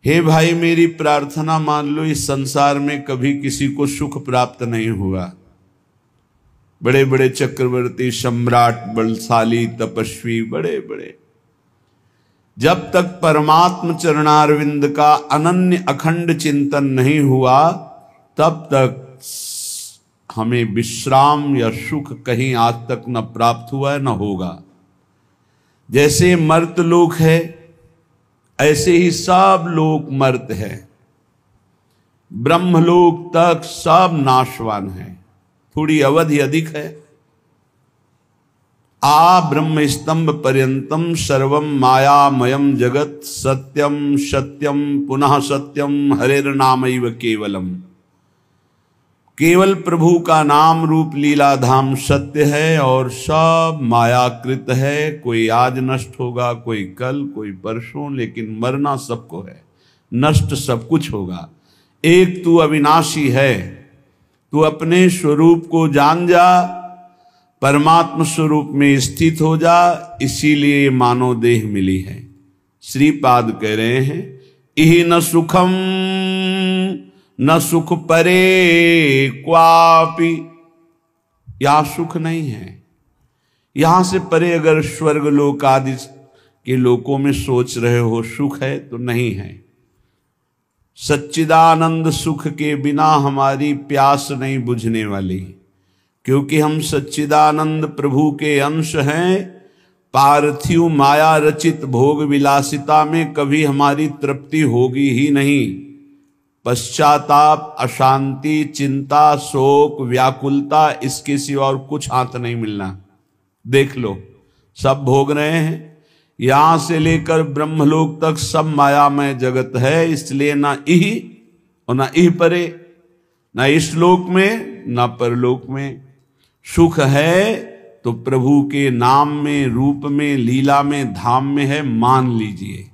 हे भाई मेरी प्रार्थना मान लो, इस संसार में कभी किसी को सुख प्राप्त नहीं हुआ। बड़े बड़े चक्रवर्ती, सम्राट, बलशाली, तपस्वी, बड़े बड़े, जब तक परमात्म चरणारविंद का अनन्य अखंड चिंतन नहीं हुआ तब तक हमें विश्राम या सुख कहीं आज तक न प्राप्त हुआ है न होगा। जैसे मर्तलोक है ऐसे ही सब लोक मर्त है, ब्रह्मलोक तक सब नाशवान है, थोड़ी अवधि अधिक है। ब्रह्म स्तंभ पर्यंतम सर्वम मायामयम जगत सत्यम सत्यम पुनः सत्यम हरेर्नामैव केवलम। केवल प्रभु का नाम रूप लीला धाम सत्य है और सब मायाकृत है। कोई आज नष्ट होगा, कोई कल, कोई परसों, लेकिन मरना सबको है, नष्ट सब कुछ होगा। एक तू अविनाशी है, तू अपने स्वरूप को जान जा, परमात्म स्वरूप में स्थित हो जा, इसीलिए मानव देह मिली है। श्रीपाद कह रहे हैं, इहि न सुखम न सुख परे क्वापि, यहां सुख नहीं है। यहां से परे अगर स्वर्ग लोक आदि के लोकों में सोच रहे हो सुख है तो नहीं है। सच्चिदानंद सुख के बिना हमारी प्यास नहीं बुझने वाली, क्योंकि हम सच्चिदानंद प्रभु के अंश हैं। पार्थिव माया रचित भोग विलासिता में कभी हमारी तृप्ति होगी ही नहीं। पश्चाताप, अशांति, चिंता, शोक, व्याकुलता, इसके सिवा और कुछ हाथ नहीं मिलना। देख लो, सब भोग रहे हैं, यहां से लेकर ब्रह्मलोक तक सब मायामय जगत है। इसलिए ना इहि और ना इह परे, ना इस लोक में ना परलोक में। सुख है तो प्रभु के नाम में, रूप में, लीला में, धाम में है, मान लीजिए।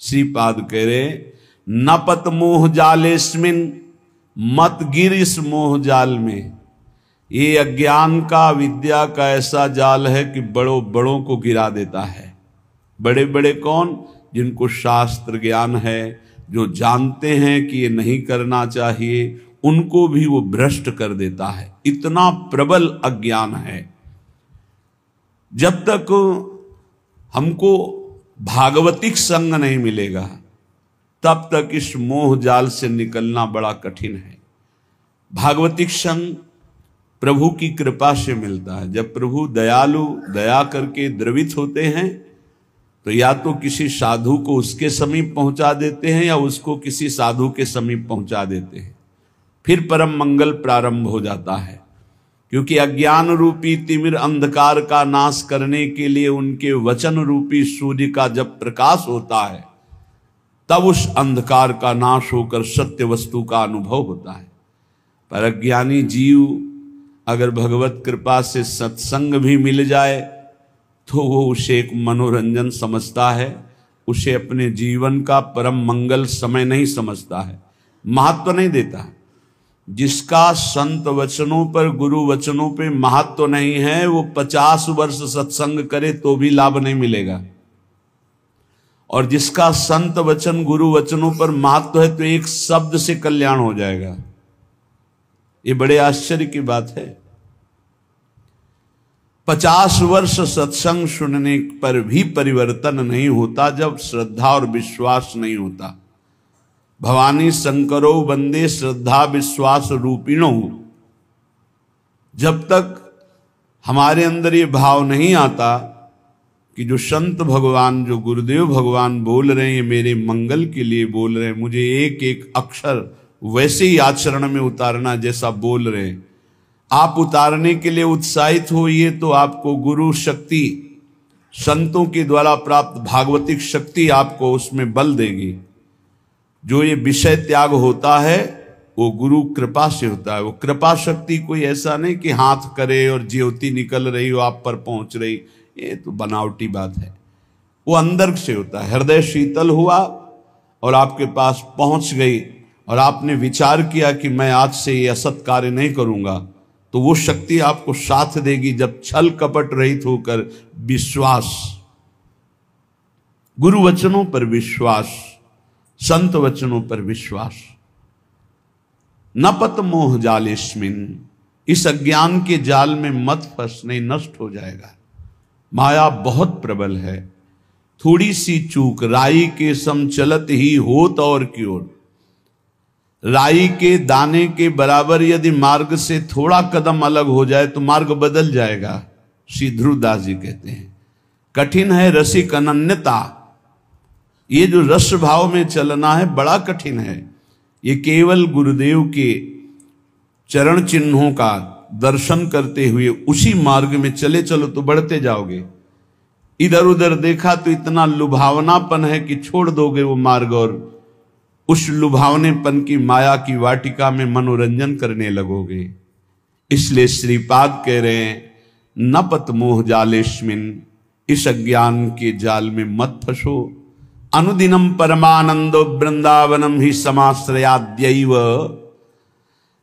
श्रीपाद कह रहे, न पत मोह जालेस्मिन, मत गिर इस मोह जाल में। ये अज्ञान का, विद्या का ऐसा जाल है कि बड़ों बड़ों को गिरा देता है। बड़े बड़े कौन? जिनको शास्त्र ज्ञान है, जो जानते हैं कि ये नहीं करना चाहिए, उनको भी वो भ्रष्ट कर देता है। इतना प्रबल अज्ञान है। जब तक हमको भागवतिक संग नहीं मिलेगा तब तक इस मोह जाल से निकलना बड़ा कठिन है। भागवतिक संग प्रभु की कृपा से मिलता है। जब प्रभु दयालु, दया करके द्रवित होते हैं तो या तो किसी साधु को उसके समीप पहुंचा देते हैं या उसको किसी साधु के समीप पहुंचा देते हैं, फिर परम मंगल प्रारंभ हो जाता है। क्योंकि अज्ञान रूपी तिमिर अंधकार का नाश करने के लिए उनके वचन रूपी सूर्य का जब प्रकाश होता है तब उस अंधकार का नाश होकर सत्य वस्तु का अनुभव होता है। पर अज्ञानी जीव अगर भगवत कृपा से सत्संग भी मिल जाए तो वो उसे एक मनोरंजन समझता है, उसे अपने जीवन का परम मंगल समय नहीं समझता है, महत्व नहीं देता है। जिसका संत वचनों पर, गुरु वचनों पे महत्व नहीं है, वो 50 वर्ष सत्संग करे तो भी लाभ नहीं मिलेगा। और जिसका संत वचन, गुरु वचनों पर महत्व है तो एक शब्द से कल्याण हो जाएगा। ये बड़े आश्चर्य की बात है। 50 वर्ष सत्संग सुनने पर भी परिवर्तन नहीं होता जब श्रद्धा और विश्वास नहीं होता। भवानी शंकरो वंदे श्रद्धा विश्वास रूपिणो। जब तक हमारे अंदर ये भाव नहीं आता कि जो संत भगवान, जो गुरुदेव भगवान बोल रहे हैं ये मेरे मंगल के लिए बोल रहे हैं, मुझे एक एक अक्षर वैसे ही आचरण में उतारना जैसा बोल रहे हैं, आप उतारने के लिए उत्साहित होइए तो आपको गुरु शक्ति, संतों के द्वारा प्राप्त भागवतिक शक्ति आपको उसमें बल देगी। जो ये विषय त्याग होता है वो गुरु कृपा से होता है। वो कृपा शक्ति कोई ऐसा नहीं कि हाथ करे और ज्योति निकल रही हो आप पर पहुंच रही, ये तो बनावटी बात है। वो अंदर से होता है। हृदय शीतल हुआ और आपके पास पहुंच गई और आपने विचार किया कि मैं आज से ये असत कार्य नहीं करूंगा, तो वो शक्ति आपको साथ देगी। जब छल कपट रहित होकर विश्वास, गुरु वचनों पर विश्वास, संत वचनों पर विश्वास। न पत मोह जालेस्मिन, इस अज्ञान के जाल में मत फंस, नहीं नष्ट हो जाएगा। माया बहुत प्रबल है, थोड़ी सी चूक राई के सम चलत ही होत और क्यों। राई के दाने के बराबर यदि मार्ग से थोड़ा कदम अलग हो जाए तो मार्ग बदल जाएगा। श्री ध्रुवदास जी कहते हैं कठिन है रसिक अनन्यता। ये जो रस भाव में चलना है बड़ा कठिन है। ये केवल गुरुदेव के चरण चिन्हों का दर्शन करते हुए उसी मार्ग में चले चलो तो बढ़ते जाओगे। इधर उधर देखा तो इतना लुभावनापन है कि छोड़ दोगे वो मार्ग और उस लुभावनेपन की माया की वाटिका में मनोरंजन करने लगोगे। इसलिए श्रीपाद कह रहे हैं न पत मोह जालेस्मिन, इस अज्ञान के जाल में मत फंसो। अनुदिनम परमानंदो वृंदावनम ही समाश्रयाद्यैव,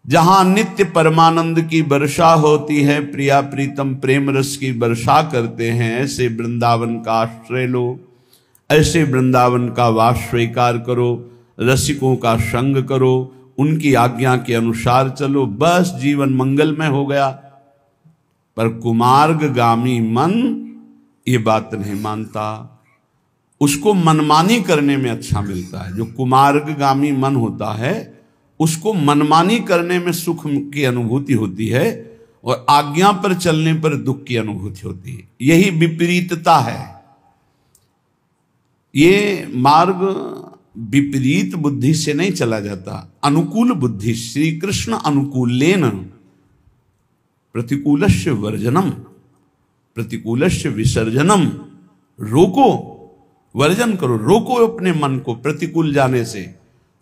जहां नित्य परमानंद की वर्षा होती है, प्रिया प्रीतम प्रेम रस की वर्षा करते हैं, ऐसे वृंदावन का आश्रय लो, ऐसे वृंदावन का वास स्वीकार करो, रसिकों का संग करो, उनकी आज्ञा के अनुसार चलो, बस जीवन मंगलमय हो गया। पर कुमार्गगामी मन ये बात नहीं मानता, उसको मनमानी करने में अच्छा मिलता है। जो कुमार्गगामी मन होता है उसको मनमानी करने में सुख की अनुभूति होती है और आज्ञा पर चलने पर दुख की अनुभूति होती है। यही विपरीतता है। ये मार्ग विपरीत बुद्धि से नहीं चला जाता, अनुकूल बुद्धि। श्री कृष्ण अनुकूलेन प्रतिकूलस्य वर्जनम प्रतिकूलस्य विसर्जनम। रोको, वर्जन करो, रोको अपने मन को प्रतिकूल जाने से,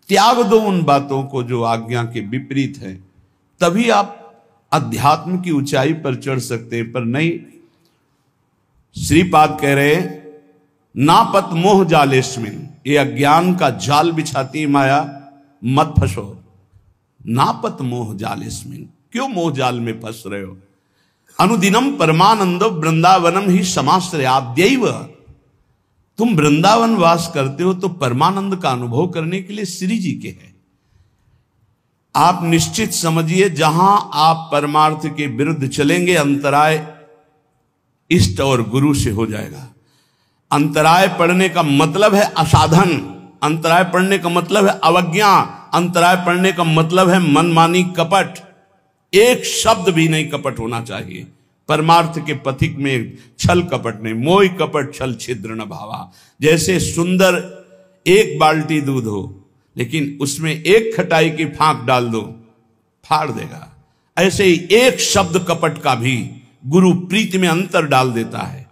त्याग दो उन बातों को जो आज्ञा के विपरीत है, तभी आप अध्यात्म की ऊंचाई पर चढ़ सकते हैं। पर नहीं, श्रीपाद कह रहे नापत मोह जालेस्मिन, ये अज्ञान का जाल बिछाती माया, मत फंसो। नापत मोह जालेस्मिन, क्यों मोह जाल में फंस रहे हो। अनुदिनम परमानंदो वृंदावनम ही समाश्रयाद्यैव, तुम वृंदावन वास करते हो तो परमानंद का अनुभव करने के लिए श्री जी के हैं। आप निश्चित समझिए जहां आप परमार्थ के विरुद्ध चलेंगे अंतराय इष्ट और गुरु से हो जाएगा। अंतराय पड़ने का मतलब है असाधन, अंतराय पड़ने का मतलब है अवज्ञा, अंतराय पड़ने का मतलब है मनमानी कपट। एक शब्द भी नहीं कपट होना चाहिए। परमार्थ के पथिक में छल कपट नहीं, मोह कपट छल छिद्र न भावा। जैसे सुंदर एक बाल्टी दूध हो लेकिन उसमें एक खटाई की फांक डाल दो, फाड़ देगा। ऐसे ही एक शब्द कपट का भी गुरु प्रीति में अंतर डाल देता है,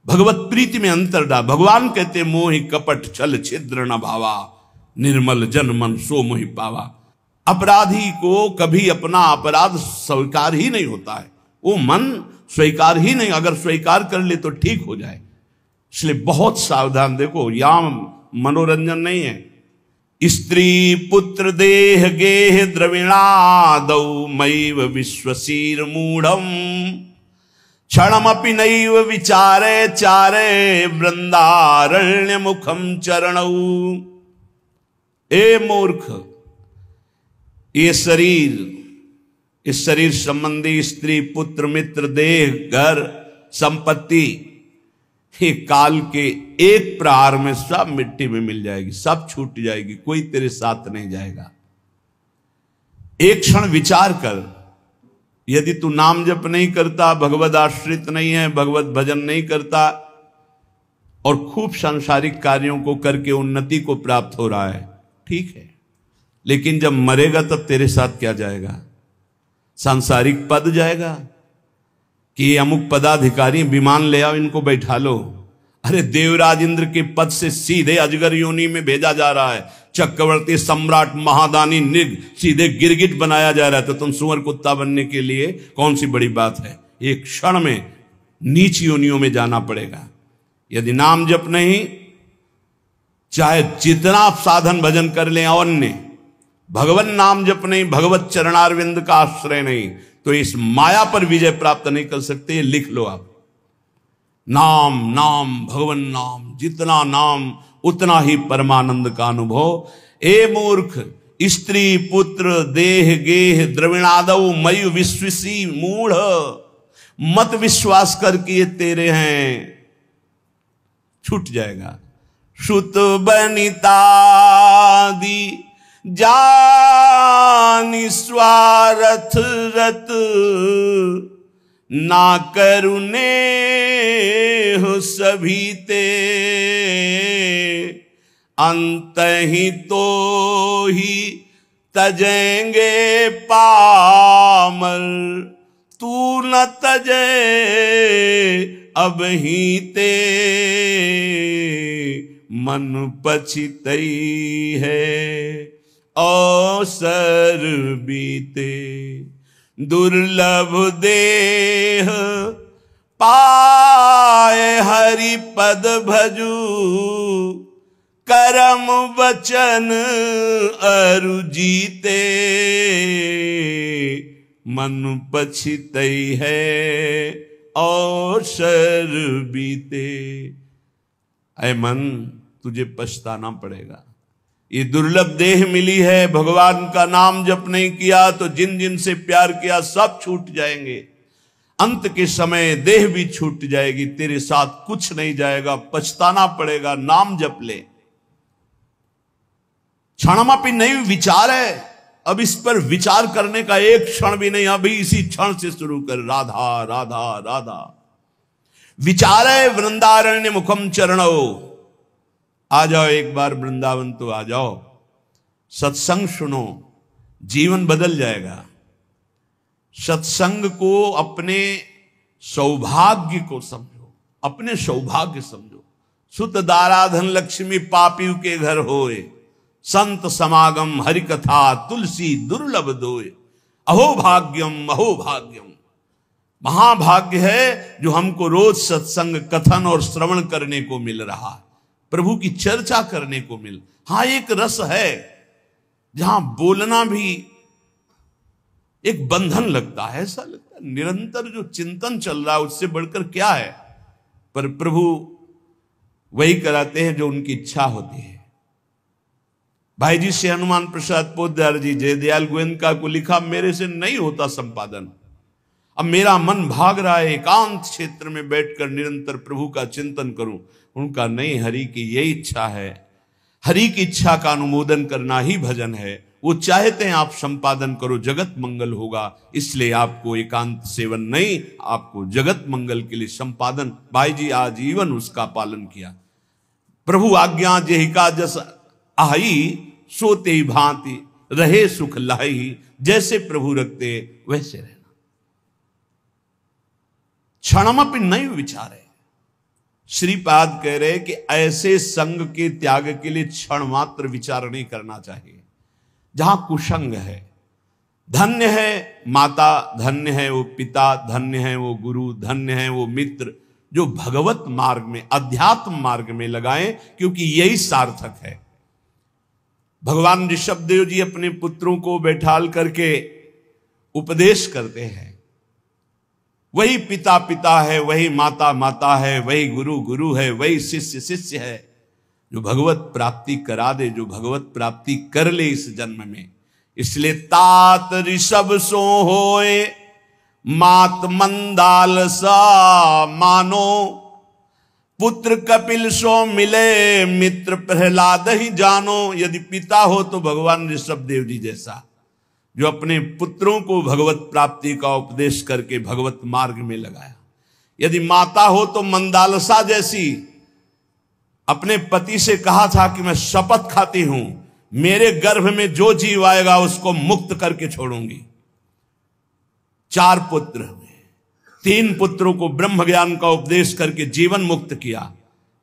भगवत प्रीति में अंतर डाल। भगवान कहते मोहि कपट छल छिद्र न भावा, निर्मल जन मन सो मोहि पावा। अपराधी को कभी अपना अपराध स्वीकार ही नहीं होता है, वो मन स्वीकार ही नहीं, अगर स्वीकार कर ले तो ठीक हो जाए। इसलिए बहुत सावधान। देखो यहां मनोरंजन नहीं है। स्त्री पुत्र देह गेह द्रविणादौ मैव विश्वसीर मूढ़म, क्षणमपि नैव विचारे चारे वृंदारण्य मुखम चरणौ। ए मूर्ख, ये शरीर, इस शरीर संबंधी स्त्री पुत्र मित्र देह घर संपत्ति, ये काल के एक प्रहार में सब मिट्टी में मिल जाएगी, सब छूट जाएगी, कोई तेरे साथ नहीं जाएगा। एक क्षण विचार कर, यदि तू नाम जप नहीं करता, भगवत आश्रित नहीं है, भगवत भजन नहीं करता और खूब सांसारिक कार्यों को करके उन्नति को प्राप्त हो रहा है, ठीक है, लेकिन जब मरेगा तब तेरे साथ क्या जाएगा? सांसारिक पद जाएगा कि अमुक पदाधिकारी विमान ले आओ, इनको बैठा लो। अरे देवराज इंद्र के पद से सीधे अजगर योनि में भेजा जा रहा है, चक्रवर्ती सम्राट महादानी निग सीधे गिरगिट बनाया जा रहा है, तो तुम सुअर कुत्ता बनने के लिए कौन सी बड़ी बात है? एक क्षण में नीच योनियों में जाना पड़ेगा। यदि नाम जप नहीं, चाहे जितना आप साधन भजन कर लें, अन्य भगवान नाम जप नहीं, भगवत चरणारविंद का आश्रय नहीं, तो इस माया पर विजय प्राप्त नहीं कर सकते। लिख लो आप, नाम नाम भगवान नाम, जितना नाम उतना ही परमानंद का अनुभव। ए मूर्ख, स्त्री पुत्र देह गेह द्रविणादव मयि विश्वसी मूढ़, मत विश्वास कर कि ये तेरे हैं, छूट जाएगा। श्रुत बनितादि जानि स्वार्थ रत, ना करुणे हो सभी ते, अंत ही तो ही तजेंगे पामर, तू न तजे अब ही ते, मन पछितई है अवसर बीते, दुर्लभ देह पाए हरि पद भजू, करम वचन अरु जीते, मन पछितई है अवसर बीते। ऐ मन, तुझे पछताना पड़ेगा। ये दुर्लभ देह मिली है, भगवान का नाम जप नहीं किया तो जिन जिन से प्यार किया सब छूट जाएंगे। अंत के समय देह भी छूट जाएगी, तेरे साथ कुछ नहीं जाएगा, पछताना पड़ेगा। नाम जप ले। क्षणमापि नहीं विचार है, अब इस पर विचार करने का एक क्षण भी नहीं, अभी इसी क्षण से शुरू कर। राधा राधा राधा विचार है। वृंदारण्य मुखम चरणो, आ जाओ एक बार वृंदावन तो आ जाओ, सत्संग सुनो, जीवन बदल जाएगा। सत्संग को अपने सौभाग्य को समझो, अपने सौभाग्य समझो। सुत दाराधन लक्ष्मी पापी के घर होए, संत समागम हरि कथा तुलसी दुर्लभ दोए। अहो भाग्यम अहो भाग्यम, महाभाग्य है जो हमको रोज सत्संग कथन और श्रवण करने को मिल रहा है, प्रभु की चर्चा करने को मिल। हाँ, एक रस है जहां बोलना भी एक बंधन लगता है, ऐसा लगता है निरंतर जो चिंतन चल रहा है उससे बढ़कर क्या है। पर प्रभु वही कराते हैं जो उनकी इच्छा होती है। भाई जी से हनुमान प्रसाद पोद्दार जी जयदयाल गोयनका को लिखा, मेरे से नहीं होता संपादन, अब मेरा मन भाग रहा है एकांत क्षेत्र में बैठकर निरंतर प्रभु का चिंतन करूं। उनका नहीं, हरि की यही इच्छा है, हरि की इच्छा का अनुमोदन करना ही भजन है। वो चाहते हैं आप संपादन करो, जगत मंगल होगा, इसलिए आपको एकांत सेवन नहीं, आपको जगत मंगल के लिए संपादन। भाई जी आजीवन उसका पालन किया। प्रभु आज्ञा जेहिका जस आई, सोते ही भांति रहे सुख लाही, जैसे प्रभु रखते वैसे रहना। क्षणमपि नहीं विचार है। श्रीपाद कह रहे कि ऐसे संग के त्याग के लिए क्षण मात्र विचार नहीं करना चाहिए जहां कुसंग है। धन्य है माता, धन्य है वो पिता, धन्य है वो गुरु, धन्य है वो मित्र जो भगवत मार्ग में, अध्यात्म मार्ग में लगाएं, क्योंकि यही सार्थक है। भगवान ऋषभदेव जी अपने पुत्रों को बैठाल करके उपदेश करते हैं। वही पिता पिता है, वही माता माता है, वही गुरु गुरु है, वही शिष्य शिष्य है, जो भगवत प्राप्ति करा दे, जो भगवत प्राप्ति कर ले इस जन्म में। इसलिए तात ऋषभ सो होए, मात मंदाल सा मानो, पुत्र कपिल सो मिले, मित्र प्रहलाद ही जानो। यदि पिता हो तो भगवान ऋषभदेव जी जैसा, जो अपने पुत्रों को भगवत प्राप्ति का उपदेश करके भगवत मार्ग में लगाया। यदि माता हो तो मंदालसा जैसी, अपने पति से कहा था कि मैं शपथ खाती हूं, मेरे गर्भ में जो जीव आएगा उसको मुक्त करके छोड़ूंगी। 4 पुत्र हुए, 3 पुत्रों को ब्रह्म ज्ञान का उपदेश करके जीवन मुक्त किया।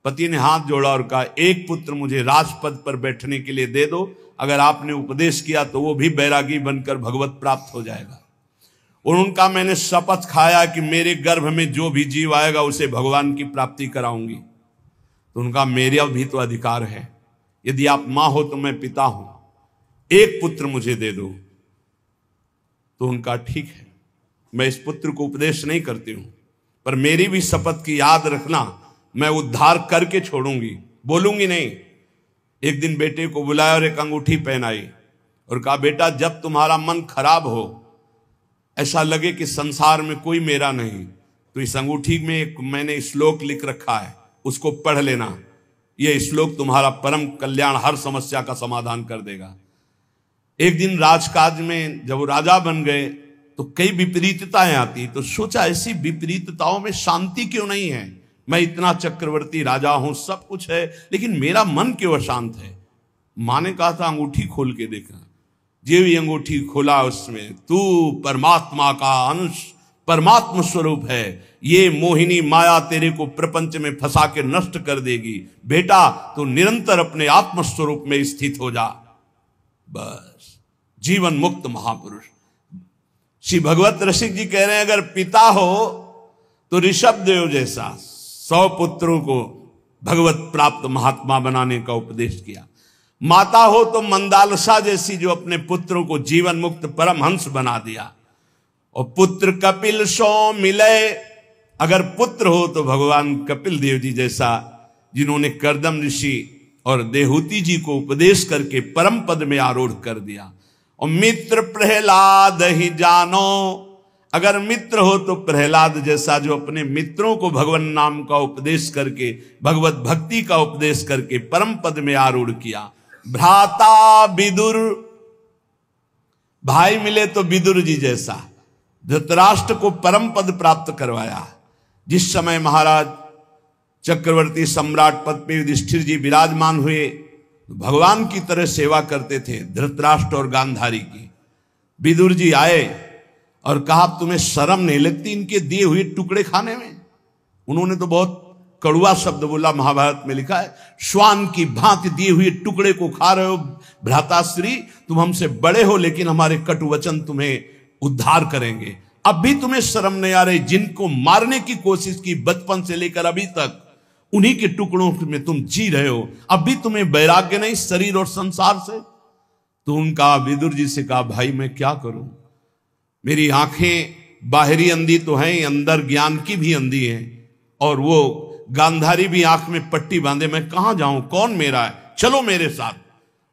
पति ने हाथ जोड़ा और कहा, एक पुत्र मुझे राजपद पर बैठने के लिए दे दो, अगर आपने उपदेश किया तो वो भी बैरागी बनकर भगवत प्राप्त हो जाएगा। और उनका मैंने शपथ खाया कि मेरे गर्भ में जो भी जीव आएगा उसे भगवान की प्राप्ति कराऊंगी। तो उनका मेरा भी तो अधिकार है, यदि आप मां हो तो मैं पिता हूं, एक पुत्र मुझे दे दो। तो उनका ठीक है, मैं इस पुत्र को उपदेश नहीं करती हूं, पर मेरी भी शपथ की याद रखना, मैं उद्धार करके छोड़ूंगी, बोलूंगी नहीं। एक दिन बेटे को बुलाया और एक अंगूठी पहनाई और कहा, बेटा जब तुम्हारा मन खराब हो, ऐसा लगे कि संसार में कोई मेरा नहीं, तो इस अंगूठी में एक मैंने श्लोक लिख रखा है, उसको पढ़ लेना। यह श्लोक तुम्हारा परम कल्याण, हर समस्या का समाधान कर देगा। एक दिन राजकाज में जब वो राजा बन गए तो कई विपरीतताएं आती, तो सोचा ऐसी विपरीतताओं में शांति क्यों नहीं है। मैं इतना चक्रवर्ती राजा हूं, सब कुछ है, लेकिन मेरा मन क्यों अशांत है। मां ने कहा था अंगूठी खोल के देखना। जो भी अंगूठी खोला उसमें तू परमात्मा का अंश, परमात्मा स्वरूप है। ये मोहिनी माया तेरे को प्रपंच में फंसा के नष्ट कर देगी। बेटा तू निरंतर अपने आत्म स्वरूप में स्थित हो जा। बस जीवन मुक्त महापुरुष। श्री भगवत रसिक जी कह रहे हैं, अगर पिता हो तो ऋषभ देव जैसा 100 पुत्रों को भगवत प्राप्त महात्मा बनाने का उपदेश किया। माता हो तो मंदालसा जैसी, जो अपने पुत्रों को जीवन मुक्त परमहंस बना दिया। और पुत्र कपिल सो मिले, अगर पुत्र हो तो भगवान कपिल देव जी जैसा, जिन्होंने करदम ऋषि और देहूति जी को उपदेश करके परम पद में आरूढ़ कर दिया। और मित्र प्रहलाद ही जानो, अगर मित्र हो तो प्रहलाद जैसा, जो अपने मित्रों को भगवान नाम का उपदेश करके, भगवत भक्ति का उपदेश करके परम पद में आरूढ़ किया। भ्राता विदुर, भाई मिले तो विदुर जी जैसा, धृतराष्ट्र को परम पद प्राप्त करवाया। जिस समय महाराज चक्रवर्ती सम्राट पद पे युधिष्ठिर जी विराजमान हुए, भगवान की तरह सेवा करते थे धृतराष्ट्र और गांधारी की। विदुर जी आए और कहा, तुम्हें शर्म नहीं लगती इनके दिए हुए टुकड़े खाने में। उन्होंने तो बहुत कड़ुआ शब्द बोला, महाभारत में लिखा है, श्वान की भांति दिए हुए टुकड़े को खा रहे हो भ्राताश्री, तुम हमसे बड़े हो लेकिन हमारे कटु वचन तुम्हें उद्धार करेंगे। अब भी तुम्हें शर्म नहीं आ रही, जिनको मारने की कोशिश की बचपन से लेकर अभी तक, उन्हीं के टुकड़ों में तुम जी रहे हो, अब भी तुम्हें वैराग्य नहीं शरीर और संसार से। तो उनका विदुर जी से कहा, भाई मैं क्या करूं, मेरी आंखें बाहरी अंधी तो हैं, अंदर ज्ञान की भी अंधी हैं, और वो गांधारी भी आंख में पट्टी बांधे, मैं कहां जाऊं, कौन मेरा है, चलो मेरे साथ।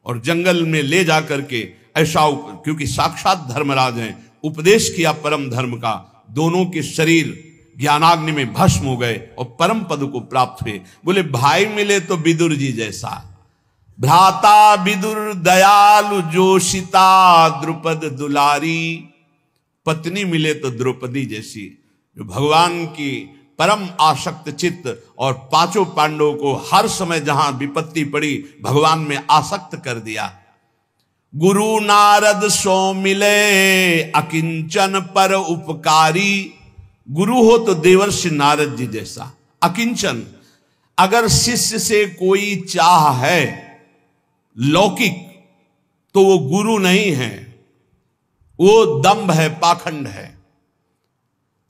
और जंगल में ले जा करके ऐसा, क्योंकि साक्षात धर्मराज हैं, उपदेश किया परम धर्म का। दोनों के शरीर ज्ञानाग्नि में भस्म हो गए और परम पद को प्राप्त हुए। बोले भाई मिले तो विदुर जी जैसा, भ्राता विदुर दयालु जोशिता द्रुपद दुलारी, पत्नी मिले तो द्रौपदी जैसी, जो भगवान की परम आसक्त चित्त, और 5 पांडवों को हर समय जहां विपत्ति पड़ी भगवान में आसक्त कर दिया। गुरु नारद सो मिले अकिंचन पर उपकारी, गुरु हो तो देवर्षि नारद जी जैसा, अकिंचन। अगर शिष्य से कोई चाह है लौकिक तो वो गुरु नहीं है, वो दंभ है, पाखंड है।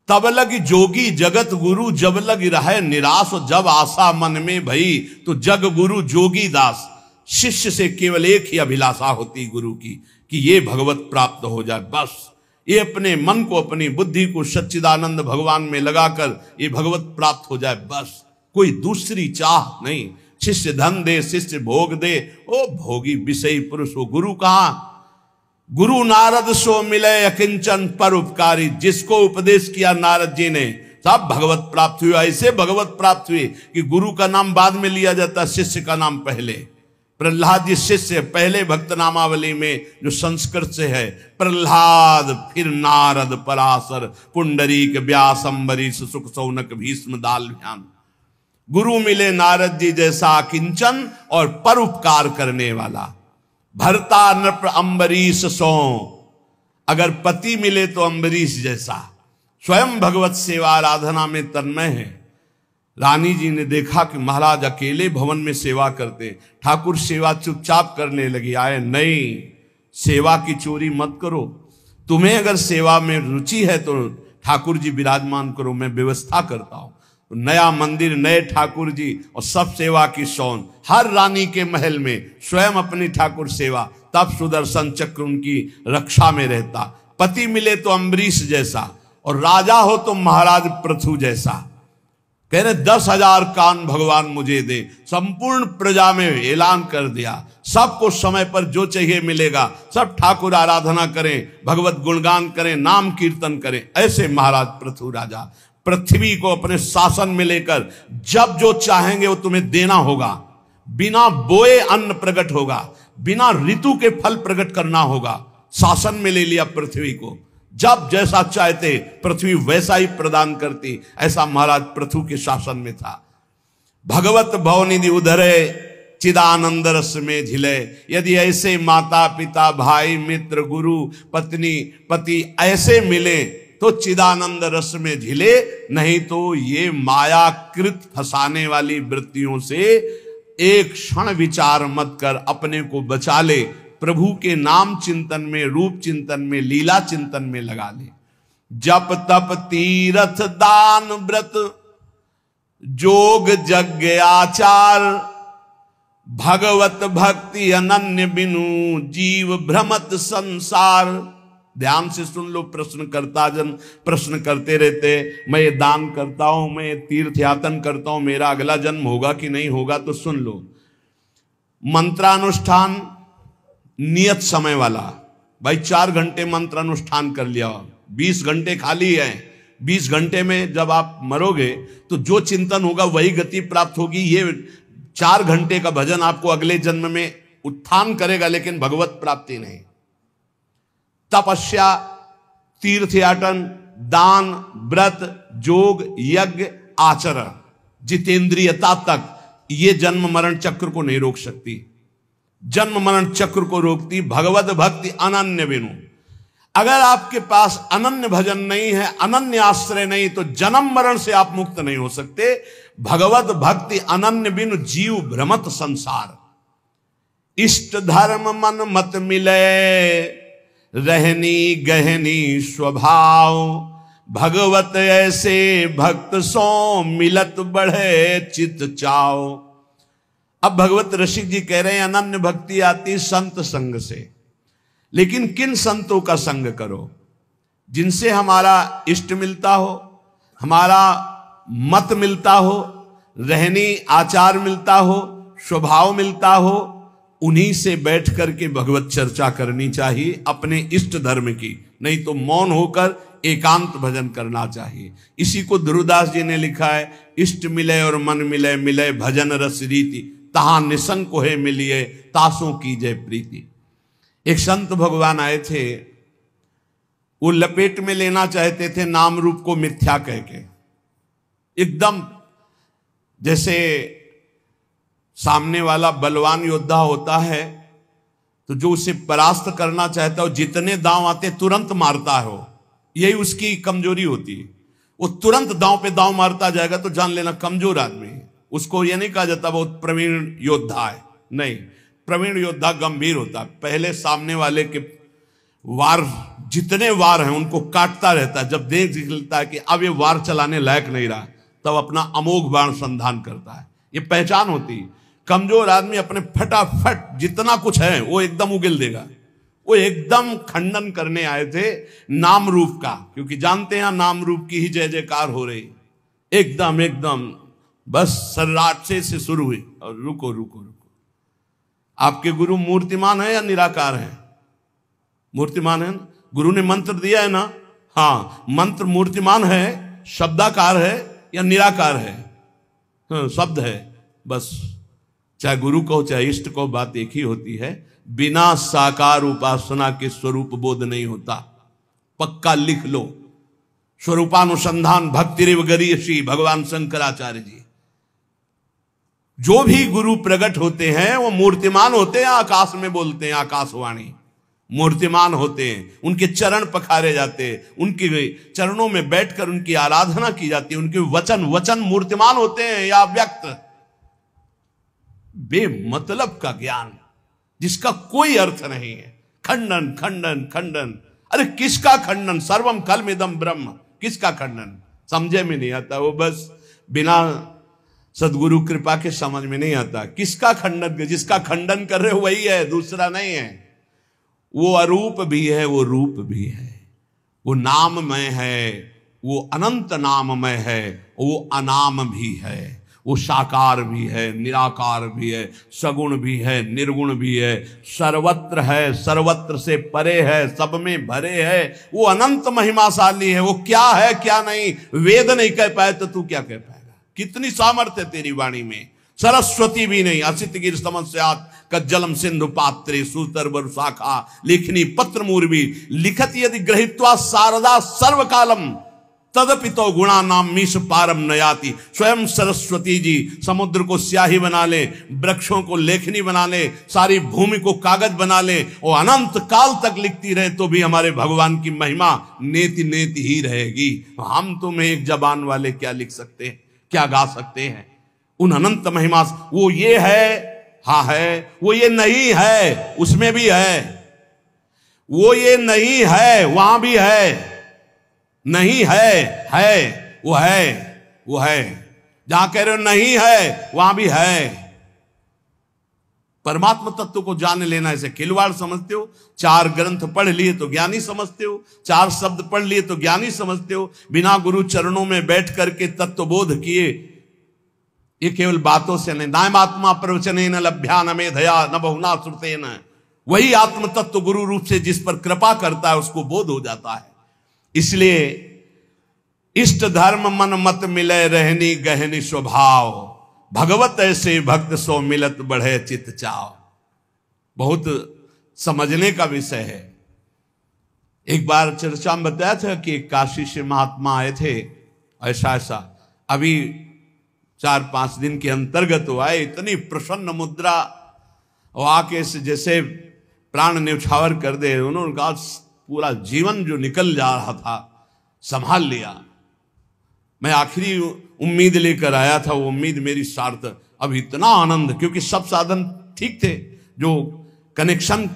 तब लग जोगी जगत गुरु, जब लग रहे निराश, और जब आशा मन में भई तो जग गुरु जोगी दास। शिष्य से केवल एक ही अभिलाषा होती गुरु की, कि ये भगवत प्राप्त हो जाए, बस। ये अपने मन को, अपनी बुद्धि को सच्चिदानंद भगवान में लगाकर ये भगवत प्राप्त हो जाए, बस। कोई दूसरी चाह नहीं। शिष्य धन दे, शिष्य भोग दे, ओ भोगी विषयी पुरुष, वो गुरु कहां। गुरु नारद सो मिले अकिंचन पर उपकारी, जिसको उपदेश किया नारद जी ने सब भगवत प्राप्त हुआ। ऐसे भगवत प्राप्त हुए कि गुरु का नाम बाद में लिया जाता, शिष्य का नाम पहले। प्रहलाद जी शिष्य, पहले भक्त नामावली में जो संस्कृत से है, प्रहलाद, फिर नारद, पराशर, पुंडरीक, व्यास, अम्बरीश, सुख, सौनक, भीष्म, दाल्भ्यान। गुरु मिले नारद जी जैसा किंचन और परोपकार करने वाला। भरता नृप अम्बरीश सो, अगर पति मिले तो अम्बरीश जैसा, स्वयं भगवत सेवा आराधना में तन्मय है। रानी जी ने देखा कि महाराज अकेले भवन में सेवा करते, ठाकुर सेवा चुपचाप करने लगी। आए, नहीं, सेवा की चोरी मत करो, तुम्हें अगर सेवा में रुचि है तो ठाकुर जी विराजमान करो, मैं व्यवस्था करता हूं। तो नया मंदिर, नए ठाकुर जी और सब सेवा की शौन, हर रानी के महल में स्वयं अपनी ठाकुर सेवा, तब सुदर्शन चक्र उनकी रक्षा में रहता। पति मिले तो अम्बरीश जैसा, और राजा हो तो महाराज पृथु जैसा। कह रहे 10,000 कान भगवान मुझे दे। संपूर्ण प्रजा में ऐलान कर दिया, सबको समय पर जो चाहिए मिलेगा। सब ठाकुर आराधना करें, भगवत गुणगान करें, नाम कीर्तन करें। ऐसे महाराज पृथु राजा पृथ्वी को अपने शासन में लेकर जब जो चाहेंगे वो तुम्हें देना होगा। बिना बोए अन्न प्रकट होगा, बिना ऋतु के फल प्रकट करना होगा। शासन में ले लिया पृथ्वी को, जब जैसा चाहते पृथ्वी वैसा ही प्रदान करती। ऐसा महाराज पृथु के शासन में था। भगवत भवनिधि उधरे चिदानंद रस में झिले। यदि ऐसे माता पिता भाई मित्र गुरु पत्नी पति ऐसे मिले तो चिदानंद रस में झिले, नहीं तो ये मायाकृत फंसाने वाली वृत्तियों से एक क्षण विचार मत कर अपने को बचा ले। प्रभु के नाम चिंतन में, रूप चिंतन में, लीला चिंतन में लगा ले। जप तप तीर्थ दान व्रत जोग यज्ञ आचार, भगवत भक्ति अनन्य बिनु जीव भ्रमत संसार। ध्यान से सुन लो। प्रश्नकर्ता जन प्रश्न करते रहते, मैं ये दान करता हूं, मैं ये तीर्थ यातन करता हूं, मेरा अगला जन्म होगा कि नहीं होगा? तो सुन लो, मंत्रानुष्ठान नियत समय वाला। भाई 4 घंटे मंत्र अनुष्ठान कर लिया, 20 घंटे खाली है। 20 घंटे में जब आप मरोगे तो जो चिंतन होगा वही गति प्राप्त होगी। ये 4 घंटे का भजन आपको अगले जन्म में उत्थान करेगा, लेकिन भगवत प्राप्ति नहीं। तपस्या, तीर्थयाटन, दान, व्रत, जोग, यज्ञ, आचरण, जितेंद्रियता तक ये जन्म मरण चक्र को नहीं रोक सकती। जन्म मरण चक्र को रोकती भगवत भक्ति अनन्य बिनु। अगर आपके पास अनन्य भजन नहीं है, अनन्य आश्रय नहीं, तो जन्म मरण से आप मुक्त नहीं हो सकते। भगवत भक्ति अनन्य बिनु जीव भ्रमत संसार। इष्ट धर्म मन मत मिले, रहनी गहनी स्वभाव, भगवत ऐसे भक्त सो मिलत बढ़े चित चाओ। अब भगवत रसिक जी कह रहे हैं अनन्य भक्ति आती संत संग से, लेकिन किन संतों का संग करो? जिनसे हमारा इष्ट मिलता हो, हमारा मत मिलता हो, रहनी आचार मिलता हो, स्वभाव मिलता हो, उन्हीं से बैठ करके भगवत चर्चा करनी चाहिए अपने इष्ट धर्म की। नहीं तो मौन होकर एकांत भजन करना चाहिए। इसी को ध्रुवदास जी ने लिखा है, इष्ट मिले और मन मिले, मिले भजन रस रीति, तहां निसंग को है मिलिए, तासों की जय प्रीति। एक संत भगवान आए थे, वो लपेट में लेना चाहते थे नाम रूप को मिथ्या कह के। एकदम जैसे सामने वाला बलवान योद्धा होता है तो जो उसे परास्त करना चाहता है, जितने दांव आते तुरंत मारता है। वो यही उसकी कमजोरी होती है। वो तुरंत दांव पे दांव मारता जाएगा तो जान लेना कमजोर आदमी है। उसको ये नहीं कहा जाता बहुत प्रवीण योद्धा है, नहीं। प्रवीण योद्धा गंभीर होता है। पहले सामने वाले के वार, जितने वार हैं उनको काटता रहता है। जब देख निकलता है कि अब ये वार चलाने लायक नहीं रहा, तब अपना अमोघ बाण संधान करता है। ये पहचान होती है। कमजोर आदमी अपने फटाफट जितना कुछ है वो एकदम उगिल देगा। वो एकदम खंडन करने आए थे नाम रूप का, क्योंकि जानते हैं नाम रूप की ही जय जयकार हो रही। एकदम एकदम बस सर्राट से शुरू हुई और रुको रुको रुको। आपके गुरु मूर्तिमान है या निराकार है? मूर्तिमान है ना? गुरु ने मंत्र दिया है ना? हाँ, मंत्र मूर्तिमान है, शब्दाकार है या निराकार है? हाँ, शब्द है बस। चाहे गुरु कहो चाहे इष्ट कहो, बात एक ही होती है। बिना साकार उपासना के स्वरूप बोध नहीं होता। पक्का लिख लो। स्वरूपानुसंधान भक्ति रिव गरीयसी, भगवान शंकराचार्य जी। जो भी गुरु प्रकट होते हैं वो मूर्तिमान होते हैं। आकाश में बोलते हैं, आकाशवाणी मूर्तिमान होते हैं। उनके चरण पखारे जाते हैं, उनके चरणों में बैठकर उनकी आराधना की जाती है। उनके वचन मूर्तिमान होते हैं या व्यक्त। बेमतलब का ज्ञान जिसका कोई अर्थ नहीं है। खंडन खंडन खंडन। अरे किसका खंडन? सर्वम कलमिदम ब्रह्म। किसका खंडन? समझे में नहीं आता। वो बस बिना सदगुरु कृपा के समझ में नहीं आता। किसका खंडन? जिसका खंडन कर रहे हो वही है, दूसरा नहीं है। वो अरूप भी है, वो रूप भी है, वो नाम में है, वो अनंत नाममय है, वो अनाम भी है, वो साकार भी है, निराकार भी है, सगुण भी है, निर्गुण भी है, सर्वत्र है, सर्वत्र से परे है, सब में भरे है, वो अनंत महिमाशाली है। वो क्या है क्या नहीं वेद नहीं कह पाए तो तू क्या कह पाएगा? कितनी सामर्थ्य तेरी वाणी में। सरस्वती भी नहीं, असित गिर समस्यात कज्जलम सिंधु पात्रे सुतर शाखा लिखनी पत्र मूर्वी लिखत यदि ग्रहित्वा शारदा सर्वकालम तदपि तो गुणा नाम मीश पारम नयाति। स्वयं सरस्वती जी समुद्र को स्याही बना ले, वृक्षों को लेखनी बना ले, सारी भूमि को कागज बना ले और अनंत काल तक लिखती रहे तो भी हमारे भगवान की महिमा नेति नेति ही रहेगी। हम तुम्हें एक जबान वाले क्या लिख सकते हैं, क्या गा सकते हैं उन अनंत महिमा। वो ये है, हाँ है, वो ये नहीं है, उसमें भी है, वो ये नहीं है, वहां भी है, नहीं है, वो है, वो है, जहां कह रहे हो नहीं है वहां भी है। परमात्मा तत्व को जान लेना ऐसे खिलवाड़ समझते हो? 4 ग्रंथ पढ़ लिए तो ज्ञानी समझते हो, 4 शब्द पढ़ लिए तो ज्ञानी समझते हो, बिना गुरु चरणों में बैठ करके तत्वबोध किए ये केवल बातों से नहीं। नायम आत्मा प्रवचने न लभ्या न मेधया न बहुना श्रुते न, वही आत्म तत्व गुरु रूप से जिस पर कृपा करता है उसको बोध हो जाता है। इसलिए इष्ट धर्म मन मत मिले रहनी गहनी स्वभाव, भगवत ऐसे भक्त सो मिलत बढ़े चित चाव। बहुत समझने का विषय है। एक बार चर्चा में बताया था कि काशी से महात्मा आए थे, ऐसा ऐसा अभी 4-5 दिन के अंतर्गत वो आए, इतनी प्रसन्न मुद्रा और आके से जैसे प्राण न्यौछावर कर दे। उन्होंने कहा पूरा जीवन जो निकल जा रहा था संभाल लिया। मैं आखिरी उम्मीद लेकर आया था, वो उम्मीद मेरी सार्थक। अब इतना आनंद, क्योंकि सब साधन ठीक थे, जो कनेक्शन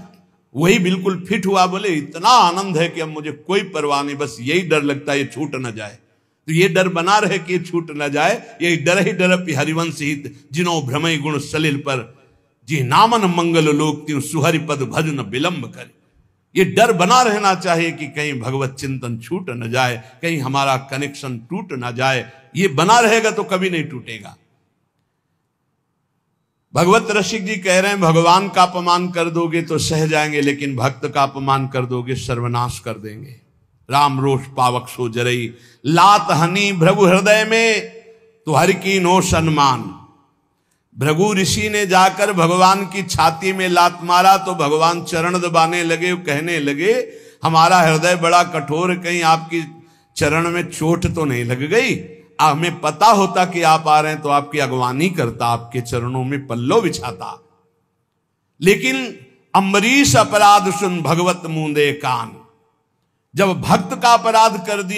वही बिल्कुल फिट हुआ। बोले इतना आनंद है कि अब मुझे कोई परवाह नहीं, बस यही डर लगता है ये छूट न जाए। तो ये डर बना रहे कि ये छूट न जाए, यही डर ही डर हरिवंश हित जिनो भ्रमय गुण सलिल पर जी नामन मंगल लोक त्यों सुहरि पद भजन विलंब कर। ये डर बना रहना चाहिए कि कहीं भगवत चिंतन छूट न जाए, कहीं हमारा कनेक्शन टूट न जाए। ये बना रहेगा तो कभी नहीं टूटेगा। भगवत रसिक जी कह रहे हैं भगवान का अपमान कर दोगे तो सह जाएंगे, लेकिन भक्त का अपमान कर दोगे सर्वनाश कर देंगे। राम रोष पावक सो जरई लात हनी भृगु हृदय में तो हर की नो सम्मान। भृगु ऋषि ने जाकर भगवान की छाती में लात मारा तो भगवान चरण दबाने लगे, कहने लगे हमारा हृदय बड़ा कठोर, कहीं आपकी चरण में चोट तो नहीं लग गई? हमें पता होता कि आप आ रहे हैं तो आपकी अगवानी करता, आपके चरणों में पल्लो बिछाता। लेकिन अम्बरीश अपराध सुन भगवत मुंदे कान। जब भक्त का अपराध कर दिया